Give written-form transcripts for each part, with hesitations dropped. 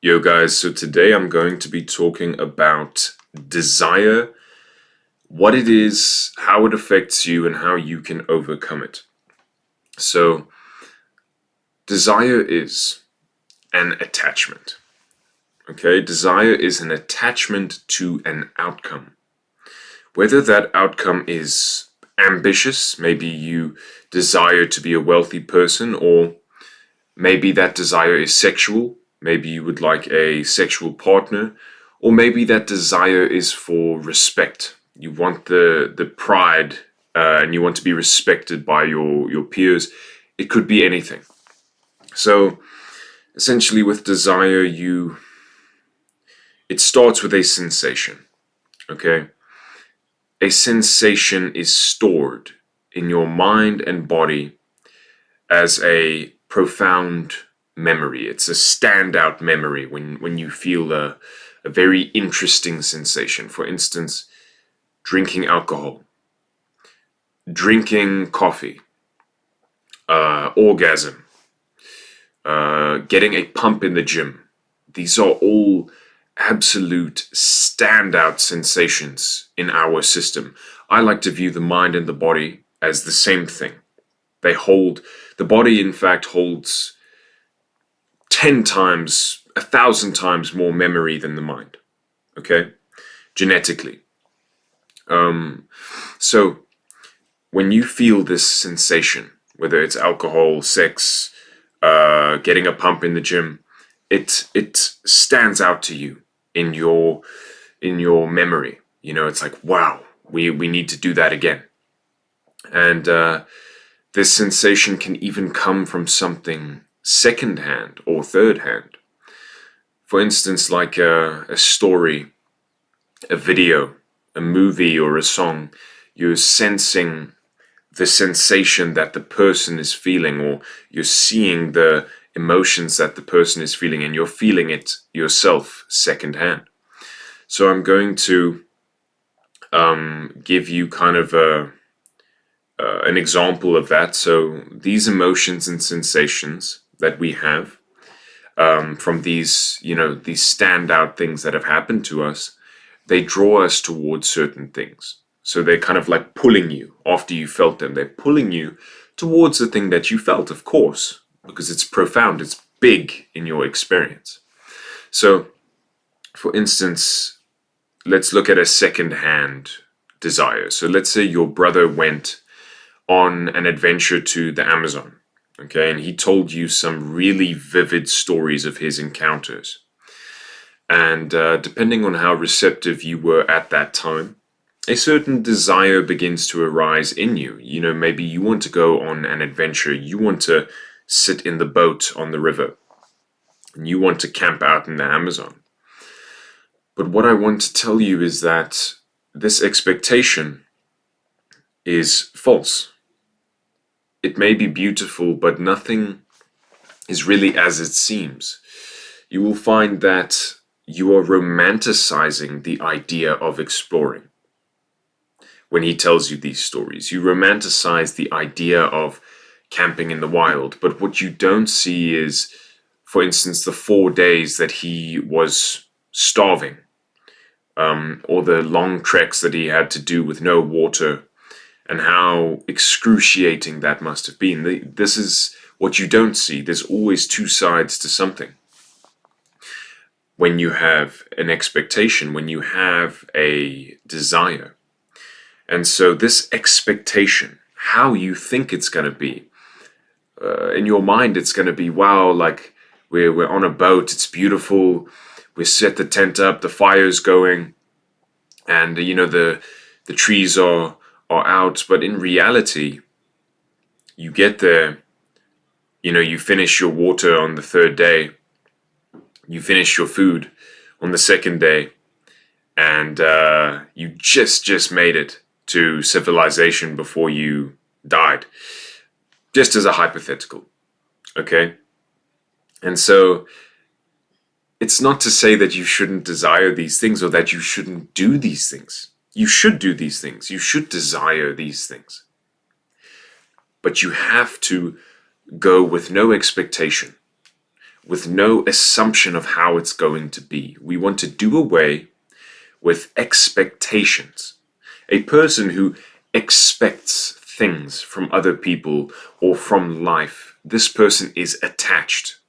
Yo guys, so today I'm going to be talking about desire, what it is, how it affects you, and how you can overcome it. So, desire is an attachment. Okay, desire is an attachment to an outcome. Whether that outcome is ambitious, maybe you desire to be a wealthy person, or maybe that desire is sexual. Maybe you would like a sexual partner, or maybe that desire is for respect. You want the pride, and you want to be respected by your peers. It could be anything. So essentially, with desire, it starts with a sensation. Okay, a sensation is stored in your mind and body as a profound memory. It's a standout memory when you feel a very interesting sensation. For instance, drinking alcohol, drinking coffee, orgasm, getting a pump in the gym. These are all absolute standout sensations in our system. I like to view the mind and the body as the same thing. The body in fact holds 10 times, 1,000 times more memory than the mind. Okay? Genetically. So when you feel this sensation, whether it's alcohol, sex, getting a pump in the gym, it stands out to you in your memory. It's like, wow, we need to do that again. And this sensation can even come from something second-hand or third-hand. For instance, like a story, a video, a movie, or a song. You're sensing the sensation that the person is feeling, or you're seeing the emotions that the person is feeling, and you're feeling it yourself secondhand. So I'm going to give you kind of an example of that. So these emotions and sensations that we have from these standout things that have happened to us, they draw us towards certain things. So they're kind of like pulling you after you felt them. They're pulling you towards the thing that you felt, of course, because it's profound, it's big in your experience. So, for instance, let's look at a second-hand desire. So let's say your brother went on an adventure to the Amazon, okay, and he told you some really vivid stories of his encounters. And depending on how receptive you were at that time, a certain desire begins to arise in you. Maybe you want to go on an adventure, you want to sit in the boat on the river, and you want to camp out in the Amazon. But what I want to tell you is that this expectation is false. It may be beautiful, but nothing is really as it seems. You will find that you are romanticizing the idea of exploring. When he tells you these stories, you romanticize the idea of camping in the wild, but what you don't see is, for instance, the 4 days that he was starving, or the long treks that he had to do with no water, and how excruciating that must have been. This is what you don't see. There's always two sides to something. When you have an expectation, when you have a desire. And so this expectation, how you think it's going to be, in your mind it's going to be, wow, like we're on a boat, it's beautiful, we set the tent up, the fire's going, and the trees are out. But in reality, you get there, you finish your water on the third day, you finish your food on the second day, and you just made it to civilization before you died. Just as a hypothetical, okay? And so it's not to say that you shouldn't desire these things or that you shouldn't do these things. You should do these things. You should desire these things. But you have to go with no expectation. with no assumption of how it's going to be. We want to do away with expectations. A person who expects things from other people or from life, this person is attached.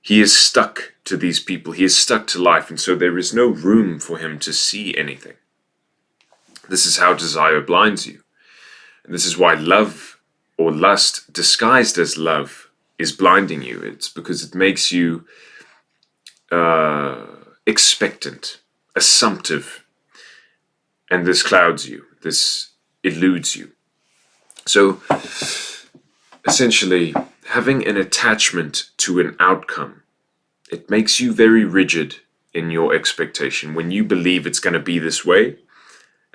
He is stuck to these people, he is stuck to life, and so there is no room for him to see anything. This is how desire blinds you. And this is why love or lust disguised as love is blinding you. It's because it makes you expectant, assumptive, and this clouds you, this eludes you. So essentially, having an attachment to an outcome, it makes you very rigid in your expectation. When you believe it's going to be this way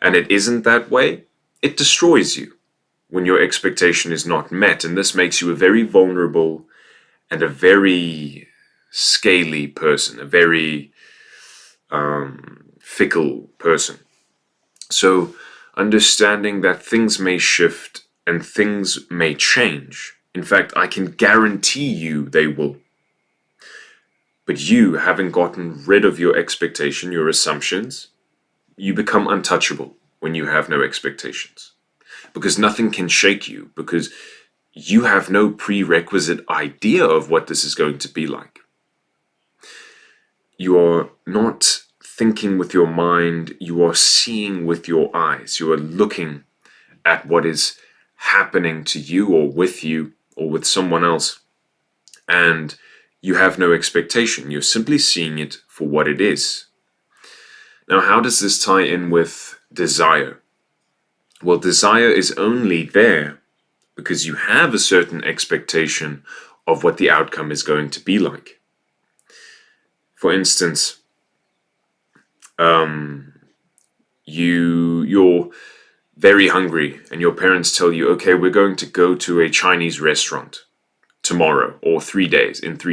and it isn't that way, it destroys you when your expectation is not met. And this makes you a very vulnerable and a very scaly person, a very fickle person. So understanding that things may shift and things may change. In fact, I can guarantee you they will. But you, having gotten rid of your expectation, your assumptions, you become untouchable when you have no expectations. Because nothing can shake you, because you have no prerequisite idea of what this is going to be like. You are not thinking with your mind, you are seeing with your eyes. You are looking at what is happening to you or with someone else, and you have no expectation. You're simply seeing it for what it is. Now, how does this tie in with desire? Well, desire is only there because you have a certain expectation of what the outcome is going to be like. For instance, you're very hungry and your parents tell you, okay, we're going to go to a Chinese restaurant tomorrow or in 3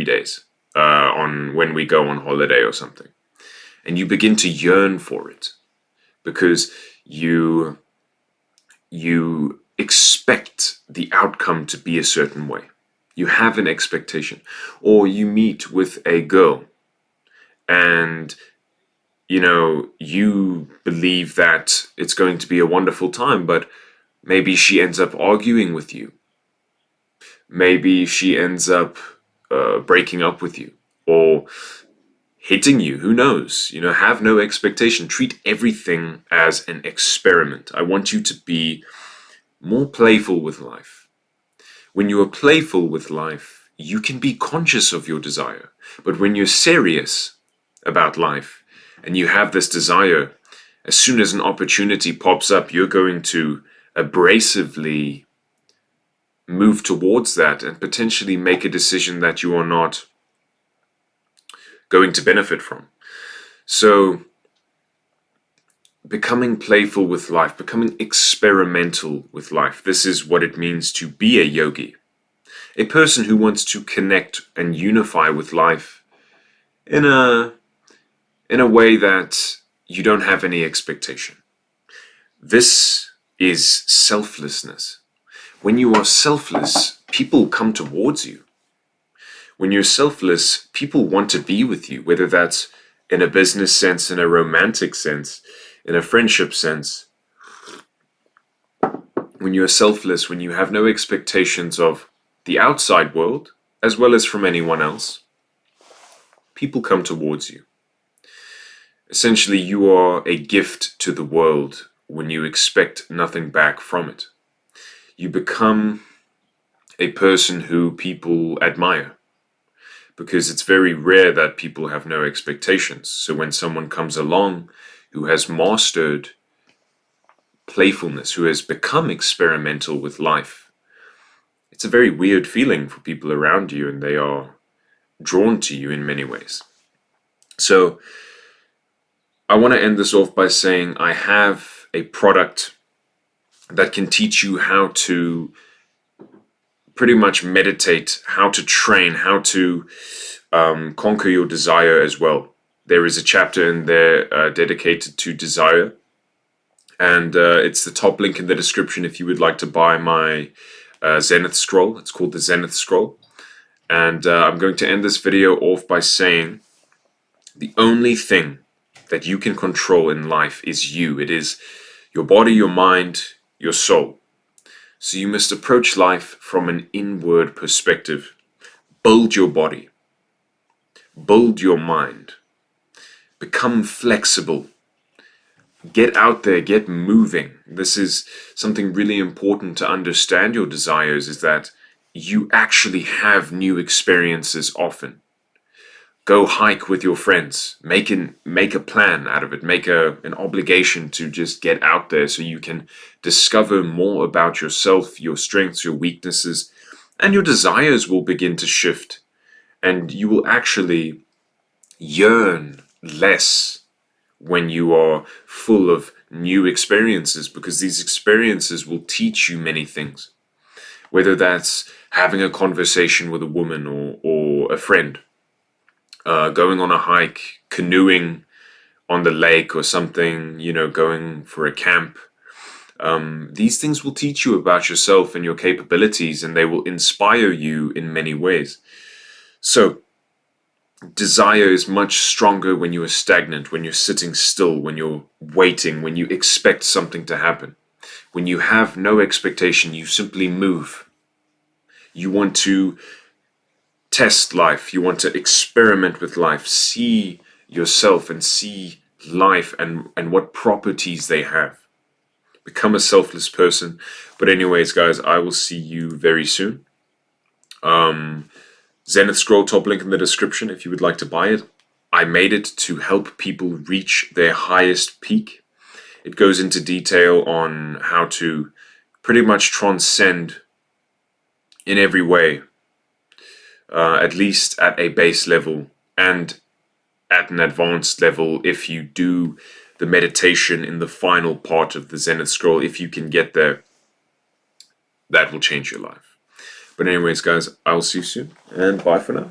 days, on when we go on holiday or something. And you begin to yearn for it because you expect the outcome to be a certain way. You have an expectation. Or you meet with a girl and you believe that it's going to be a wonderful time, but maybe she ends up arguing with you. Maybe she ends up breaking up with you or hitting you. Who knows? Have no expectation. Treat everything as an experiment. I want you to be more playful with life. When you are playful with life, you can be conscious of your desire. But when you're serious about life and you have this desire, as soon as an opportunity pops up, you're going to abrasively move towards that and potentially make a decision that you are not going to benefit from. So becoming playful with life, becoming experimental with life, this is what it means to be a yogi. A person who wants to connect and unify with life in a way that you don't have any expectation. This is selflessness. When you are selfless, people come towards you. When you're selfless, people want to be with you, whether that's in a business sense, in a romantic sense, in a friendship sense. When you're selfless, when you have no expectations of the outside world, as well as from anyone else, people come towards you. Essentially, you are a gift to the world when you expect nothing back from it. You become a person who people admire, because it's very rare that people have no expectations. So when someone comes along who has mastered playfulness, who has become experimental with life, it's a very weird feeling for people around you, and they are drawn to you in many ways. So I want to end this off by saying I have a product that can teach you how to pretty much meditate, how to train, how to conquer your desire as well. There is a chapter in there dedicated to desire, and it's the top link in the description if you would like to buy my Zenith Scroll. It's called the Zenith Scroll, And I'm going to end this video off by saying the only thing that you can control in life is you. It is your body, your mind, your soul. So you must approach life from an inward perspective. Build your body. Build your mind. Become flexible. Get out there, get moving. This is something really important to understand your desires, is that you actually have new experiences often. Go hike with your friends. Make a plan out of it. Make an obligation to just get out there so you can discover more about yourself, your strengths, your weaknesses, and your desires will begin to shift. And you will actually yearn less when you are full of new experiences, because these experiences will teach you many things. Whether that's having a conversation with a woman or a friend, going on a hike, canoeing on the lake or something, going for a camp. These things will teach you about yourself and your capabilities, and they will inspire you in many ways. So, desire is much stronger when you are stagnant, when you're sitting still, when you're waiting, when you expect something to happen. When you have no expectation, you simply move. You want to test life. You want to experiment with life. See yourself and see life and what properties they have. Become a selfless person. But anyways, guys, I will see you very soon. Zenith Scroll, top link in the description if you would like to buy it. I made it to help people reach their highest peak. It goes into detail on how to pretty much transcend in every way, at least at a base level and at an advanced level. If you do the meditation in the final part of the Zenith Scroll, if you can get there, that will change your life. But anyways, guys, I will see you soon, and bye for now.